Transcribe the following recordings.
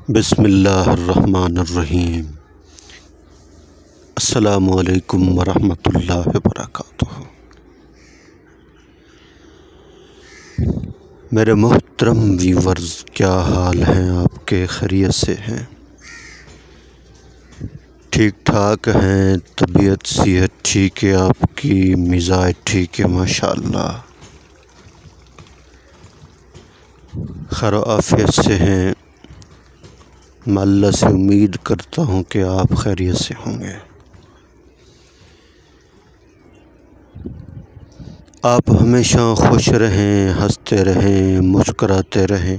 بسم اللہ الرحمن الرحیم۔ السلام علیکم ورحمۃ اللہ وبرکاتہ۔ میرے محترم ویورز، کیا حال ہیں آپ کے؟ خیریت سے ہیں؟ ٹھیک ٹھاک ہیں؟ طبیعت صحت ٹھیک ہے؟ آپ کی مزاج ٹھیک ہے؟ ماشاءاللہ خیر و عافیت سے ہیں۔ میں اللہ سے امید کرتا ہوں کہ آپ خیریت سے ہوں گے۔ آپ ہمیشہ خوش رہیں، ہنستے رہیں، مسکراتے رہیں۔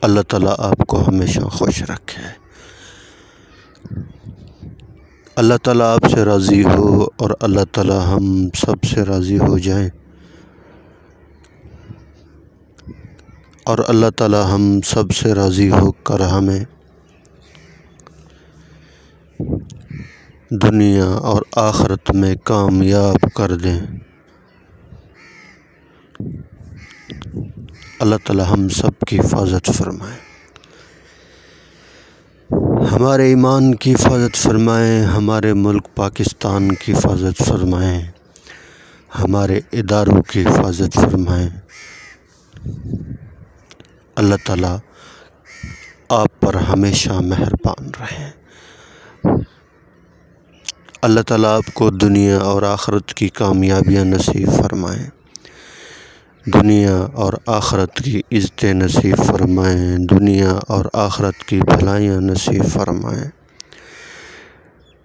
اللہ تعالیٰ آپ کو ہمیشہ خوش رکھے۔ اللہ تعالیٰ آپ سے راضی ہو اور اللہ تعالیٰ ہم سب سے راضی ہو جائیں، اور اللہ تعالیٰ ہم سب سے راضی ہو کر ہمیں دنیا اور آخرت میں کامیاب کر دیں۔ اللہ تعالیٰ ہم سب کی حفاظت فرمائے، ہمارے ایمان کی حفاظت فرمائیں، ہمارے ملک پاکستان کی حفاظت فرمائیں، ہمارے اداروں کی حفاظت فرمائیں۔ اللہ تعالیٰ آپ پر ہمیشہ مہربان رہیں۔ اللہ تعالیٰ آپ کو دنیا اور آخرت کی کامیابیاں نصیب فرمائیں، دنیا اور آخرت کی عزتیں نصیب فرمائیں، دنیا اور آخرت کی بھلائیاں نصیب فرمائیں،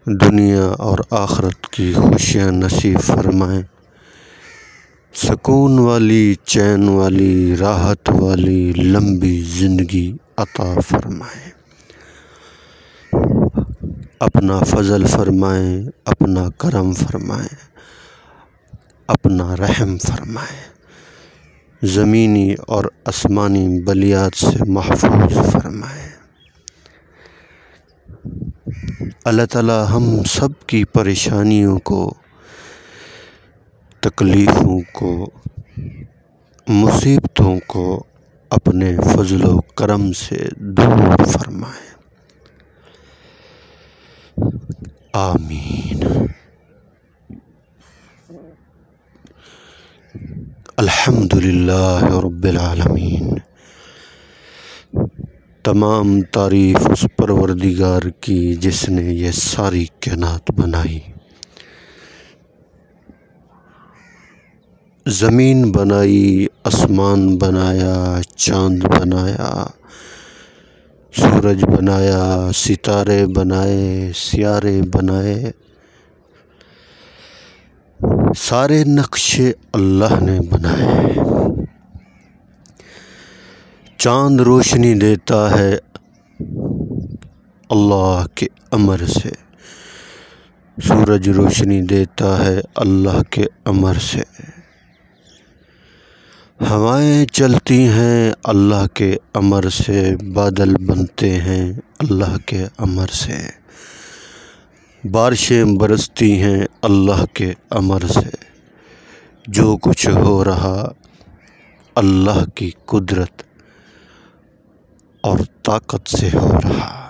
دنیا اور آخرت کی خوشیاں نصیب فرمائیں، سکون والی، چین والی، راحت والی لمبی زندگی عطا فرمائیں۔ اپنا فضل فرمائیں، اپنا کرم فرمائیں، اپنا رحم فرمائیں، زمینی اور آسمانی بلیات سے محفوظ فرمائیں۔ اللہ تعالیٰ ہم سب کی پریشانیوں کو، تکلیفوں کو، مصیبتوں کو اپنے فضل و کرم سے دور فرمائیں۔ آمین۔ الحمدللہ رب العالمین۔ تمام تعریف اس پروردگار کی جس نے یہ ساری کائنات بنائی، زمین بنائی، آسمان بنایا، چاند بنایا، سورج بنایا، ستارے بنائے، سیارے بنائے، سارے نقشے اللہ نے بنائے۔ چاند روشنی دیتا ہے اللہ کے امر سے، سورج روشنی دیتا ہے اللہ کے امر سے، ہوائیں چلتی ہیں اللہ کے امر سے، بادل بنتے ہیں اللہ کے امر سے، بارشیں برستی ہیں اللہ کے امر سے۔ جو کچھ ہو رہا اللہ کی قدرت اور طاقت سے ہو رہا۔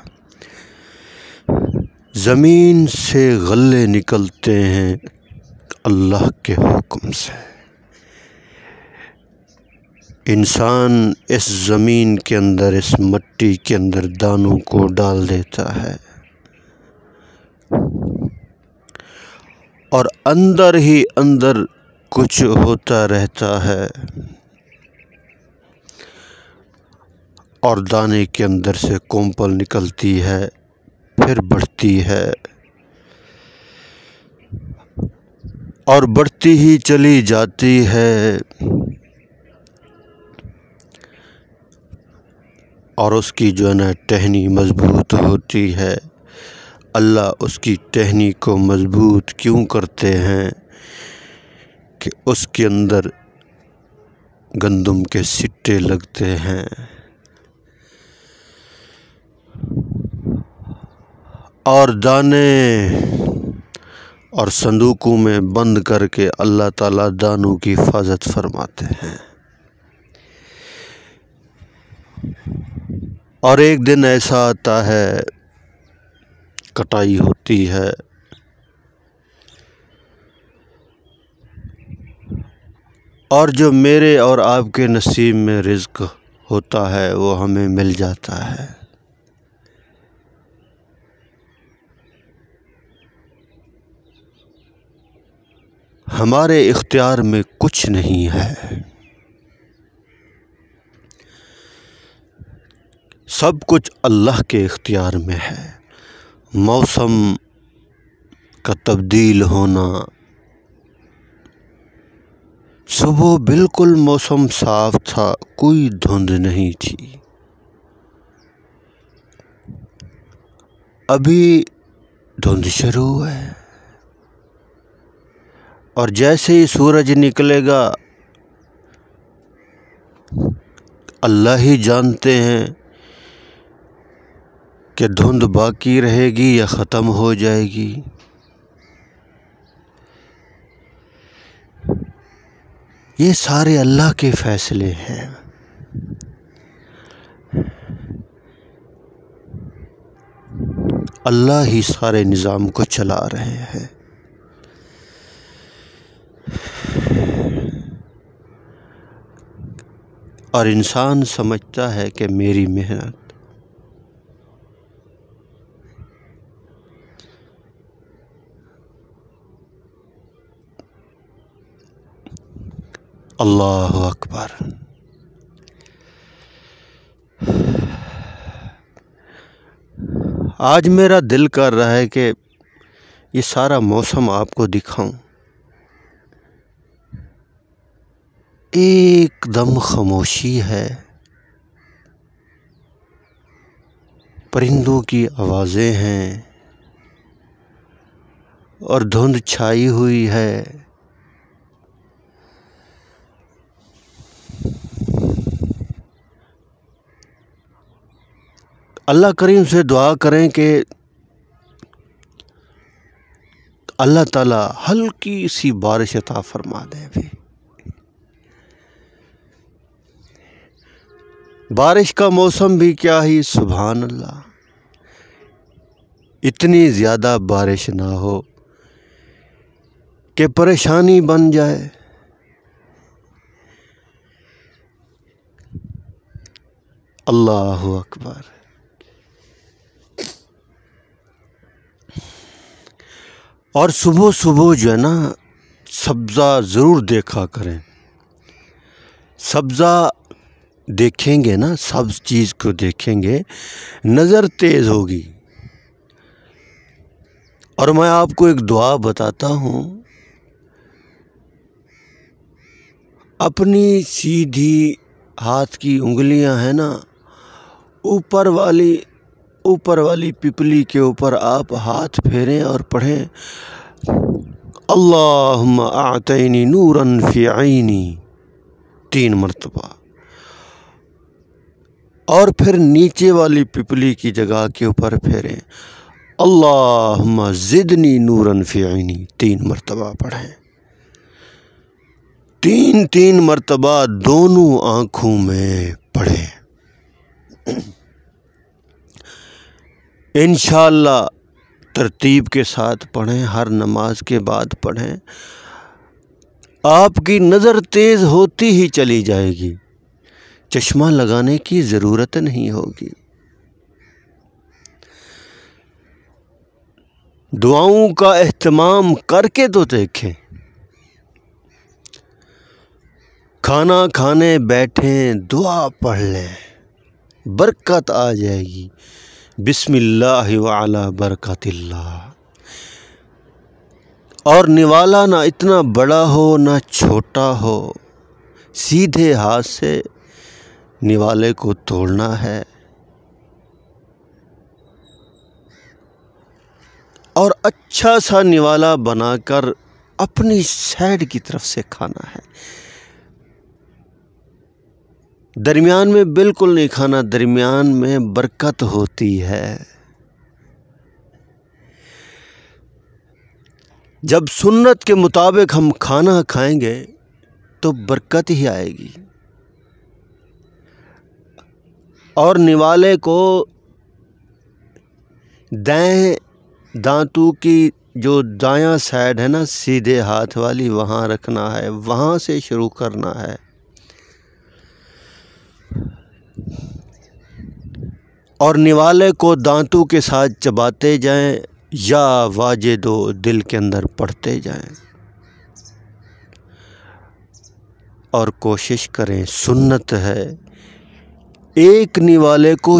زمین سے غلے نکلتے ہیں اللہ کے حکم سے۔ انسان اس زمین کے اندر، اس مٹی کے اندر دانوں کو ڈال دیتا ہے، اور اندر ہی اندر کچھ ہوتا رہتا ہے، اور دانے کے اندر سے کونپل نکلتی ہے، پھر بڑھتی ہے، اور بڑھتی ہی چلی جاتی ہے، اور اس کی جو ہے نا ٹہنی مضبوط ہوتی ہے۔ اللہ اس کی ٹہنی کو مضبوط کیوں کرتے ہیں؟ کہ اس کے اندر گندم کے سٹے لگتے ہیں، اور دانے اور صندوقوں میں بند کر کے اللہ تعالیٰ دانوں کی حفاظت فرماتے ہیں۔ اور ایک دن ایسا آتا ہے کٹائی ہوتی ہے، اور جو میرے اور آپ کے نصیب میں رزق ہوتا ہے وہ ہمیں مل جاتا ہے۔ ہمارے اختیار میں کچھ نہیں ہے، سب کچھ اللہ کے اختیار میں ہے۔ موسم کا تبدیل ہونا، صبح بالکل موسم صاف تھا، کوئی دھند نہیں تھی، ابھی دھند شروع ہے، اور جیسے ہی سورج نکلے گا اللہ ہی جانتے ہیں کہ دھند باقی رہے گی یا ختم ہو جائے گی۔ یہ سارے اللہ کے فیصلے ہیں۔ اللہ ہی سارے نظام کو چلا رہے ہیں۔ اور انسان سمجھتا ہے کہ میری محنت اللہ اکبر۔ آج میرا دل کر رہا ہے کہ یہ سارا موسم آپ کو دکھاؤں، ایک دم خاموشی ہے، پرندوں کی آوازیں ہیں اور دھند چھائی ہوئی ہے۔ اللہ کریم سے دعا کریں کہ اللہ تعالیٰ ہلکی سی بارش عطا فرما دے۔ بھی بارش کا موسم بھی کیا ہی، سبحان اللہ، اتنی زیادہ بارش نہ ہو کہ پریشانی بن جائے۔ اللہ اکبر۔ اور صبح صبح جو ہے نا سبزہ ضرور دیکھا کریں، سبزہ دیکھیں گے نا، سبز چیز کو دیکھیں گے نظر تیز ہوگی۔ اور میں آپ کو ایک دعا بتاتا ہوں، اپنی سیدھی ہاتھ کی انگلیاں ہیں نا، اوپر والی پپلی کے اوپر آپ ہاتھ پھیریں اور پڑھیں اللہم اعطینی نورا فی عینی 3 مرتبہ، اور پھر نیچے والی پپلی کی جگہ کے اوپر پھیریں اللہم زدنی نورا فی عینی 3 مرتبہ پڑھیں، 3 مرتبہ دونوں آنکھوں میں پڑھیں۔ انشاءاللہ ترتیب کے ساتھ پڑھیں، ہر نماز کے بعد پڑھیں، آپ کی نظر تیز ہوتی ہی چلی جائے گی، چشمہ لگانے کی ضرورت نہیں ہوگی۔ دعاؤں کا اہتمام کر کے تو دیکھیں، کھانا کھانے بیٹھیں دعا پڑھ لیں، برکت آ جائے گی۔ بسم اللہ وعلی برکت اللہ۔ اور نوالا نہ اتنا بڑا ہو نہ چھوٹا ہو، سیدھے ہاتھ سے نوالے کو توڑنا ہے اور اچھا سا نوالا بنا کر اپنی سائڈ کی طرف سے کھانا ہے، درمیان میں بالکل نہیں کھانا، درمیان میں برکت ہوتی ہے۔ جب سنت کے مطابق ہم کھانا کھائیں گے تو برکت ہی آئے گی۔ اور نوالے کو دائیں دانتوں کی جو دایاں سائڈ ہے نا سیدھے ہاتھ والی وہاں رکھنا ہے، وہاں سے شروع کرنا ہے۔ اور نوالے کو دانتوں کے ساتھ چباتے جائیں یا واجدو دل کے اندر پڑھتے جائیں، اور کوشش کریں، سنت ہے ایک نوالے کو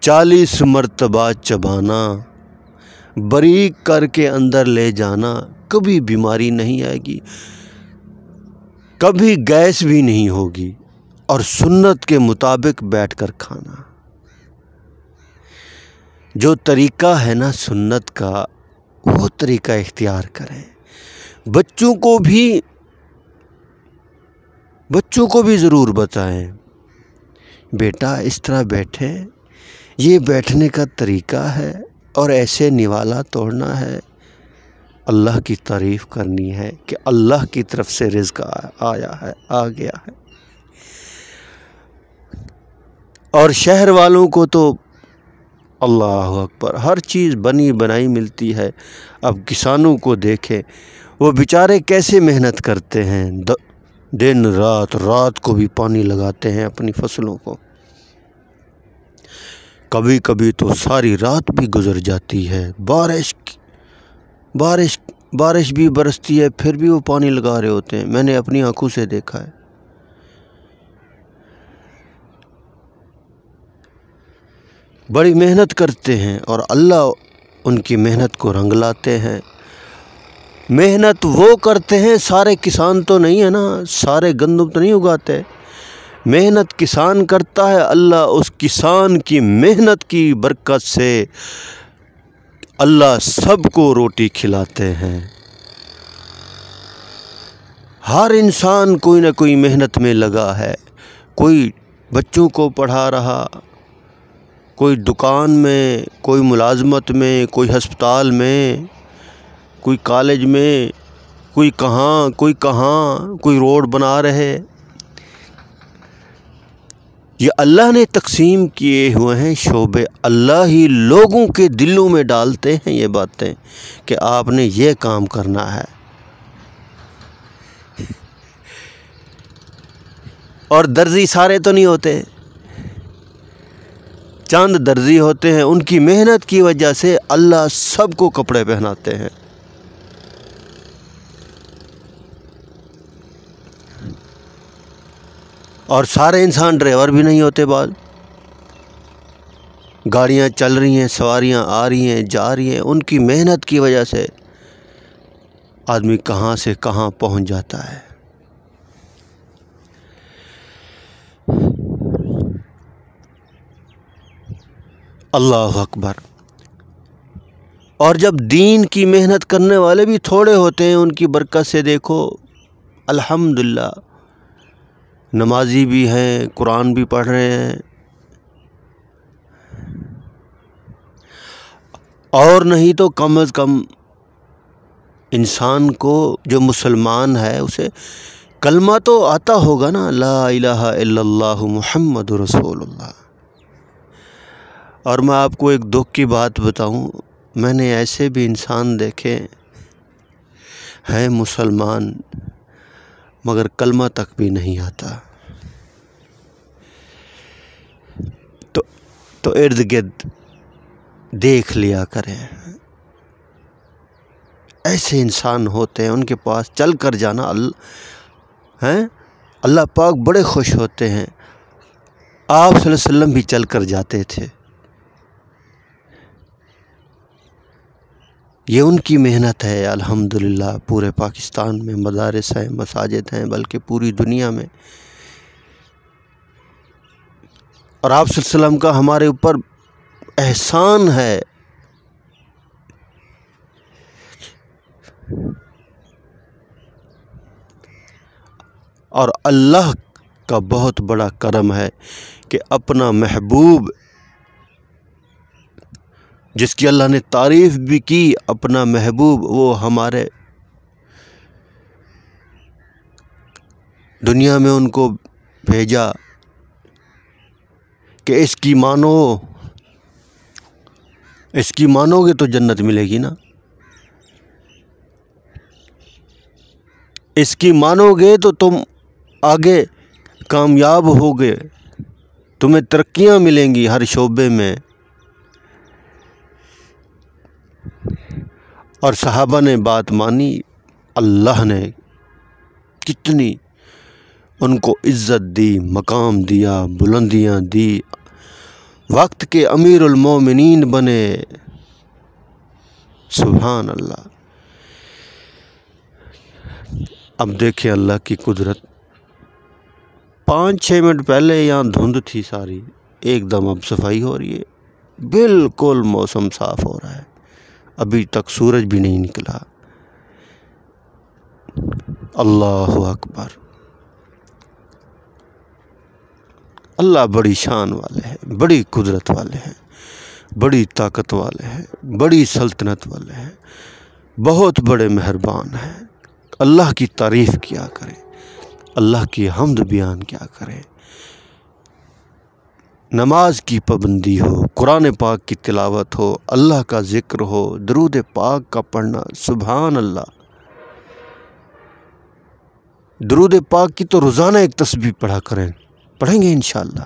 40 مرتبہ چبانا، باریک کر کے اندر لے جانا، کبھی بیماری نہیں آئے گی، کبھی گیس بھی نہیں ہوگی، اور سنت کے مطابق بیٹھ کر کھانا۔ جو طریقہ ہے نا سنت کا، وہ طریقہ اختیار کریں۔ بچوں کو بھی ضرور بتائیں، بیٹا اس طرح بیٹھے، یہ بیٹھنے کا طریقہ ہے، اور ایسے نوالا توڑنا ہے، اللہ کی تعریف کرنی ہے کہ اللہ کی طرف سے رزق آ گیا ہے۔ اور شہر والوں کو تو اللہ اکبر ہر چیز بنی بنائی ملتی ہے۔ اب کسانوں کو دیکھیں، وہ بیچارے کیسے محنت کرتے ہیں، دن رات کو بھی پانی لگاتے ہیں اپنی فصلوں کو، کبھی کبھی تو ساری رات بھی گزر جاتی ہے، بارش بھی برستی ہے، پھر بھی وہ پانی لگا رہے ہوتے ہیں، میں نے اپنی آنکھوں سے دیکھا ہے۔ بڑی محنت کرتے ہیں، اور اللہ ان کی محنت کو رنگ لاتے ہیں۔ محنت وہ کرتے ہیں، سارے کسان تو نہیں ہے نا، سارے گندم تو نہیں اگاتے، محنت کسان کرتا ہے، اللہ اس کسان کی محنت کی برکت سے اللہ سب کو روٹی کھلاتے ہیں۔ ہر انسان کوئی نہ کوئی محنت میں لگا ہے، کوئی بچوں کو پڑھا رہا، کوئی دکان میں، کوئی ملازمت میں، کوئی ہسپتال میں، کوئی کالج میں، کوئی کہاں، کوئی روڈ بنا رہے۔ یہ اللہ نے تقسیم کیے ہوئے ہیں شعبے، اللہ ہی لوگوں کے دلوں میں ڈالتے ہیں یہ باتیں کہ آپ نے یہ کام کرنا ہے۔ اور درزی سارے تو نہیں ہوتے، چند درزی ہوتے ہیں، ان کی محنت کی وجہ سے اللہ سب کو کپڑے پہناتے ہیں۔ اور سارے انسان ڈرائیور بھی نہیں ہوتے، بعض گاڑیاں چل رہی ہیں، سواریاں آ رہی ہیں جا رہی ہیں، ان کی محنت کی وجہ سے آدمی کہاں سے کہاں پہنچ جاتا ہے۔ اللہ اکبر۔ اور جب دین کی محنت کرنے والے بھی تھوڑے ہوتے ہیں، ان کی برکت سے دیکھو الحمدللہ نمازی بھی ہیں، قرآن بھی پڑھ رہے ہیں، اور نہیں تو کم از کم انسان کو جو مسلمان ہے اسے کلمہ تو آتا ہوگا نا، لا الہ الا اللہ محمد رسول اللہ۔ اور میں آپ کو ایک دکھ کی بات بتاؤں، میں نے ایسے بھی انسان دیکھے ہیں مسلمان مگر کلمہ تک بھی نہیں آتا، تو ارد گرد دیکھ لیا کریں، ایسے انسان ہوتے ہیں، ان کے پاس چل کر جانا اللہ پاک بڑے خوش ہوتے ہیں۔ آپ صلی اللہ علیہ وسلم بھی چل کر جاتے تھے، یہ ان کی محنت ہے۔ الحمدللہ پورے پاکستان میں مدارس ہیں، مساجد ہیں، بلکہ پوری دنیا میں، اور آپ صلی اللہ علیہ وسلم کا ہمارے اوپر احسان ہے۔ اور اللہ کا بہت بڑا کرم ہے کہ اپنا محبوب، جس کی اللہ نے تعریف بھی کی، اپنا محبوب وہ ہمارے دنیا میں ان کو بھیجا کہ اس کی مانو گے تو جنت ملے گی نا، اس کی مانو گے تو تم آگے کامیاب ہوگے، تمہیں ترقیاں ملیں گی ہر شعبے میں۔ اور صحابہ نے بات مانی، اللہ نے کتنی ان کو عزت دی، مقام دیا، بلندیاں دی، وقت کے امیر المومنین بنے۔ سبحان اللہ۔ اب دیکھیں اللہ کی قدرت، 5-6 منٹ پہلے یہاں دھند تھی ساری، ایک دم اب صفائی ہو رہی ہے، بالکل موسم صاف ہو رہا ہے، ابھی تک سورج بھی نہیں نکلا۔ اللہ اکبر۔ اللہ بڑی شان والے ہیں، بڑی قدرت والے ہیں، بڑی طاقت والے ہیں، بڑی سلطنت والے ہیں، بہت بڑے مہربان ہیں۔ اللہ کی تعریف کیا کریں، اللہ کی حمد بیان کیا کریں۔ نماز کی پابندی ہو، قرآن پاک کی تلاوت ہو، اللہ کا ذکر ہو، درود پاک کا پڑھنا، سبحان اللہ۔ درود پاک کی تو روزانہ ایک تسبیح پڑھا کریں، پڑھیں گے انشاءاللہ۔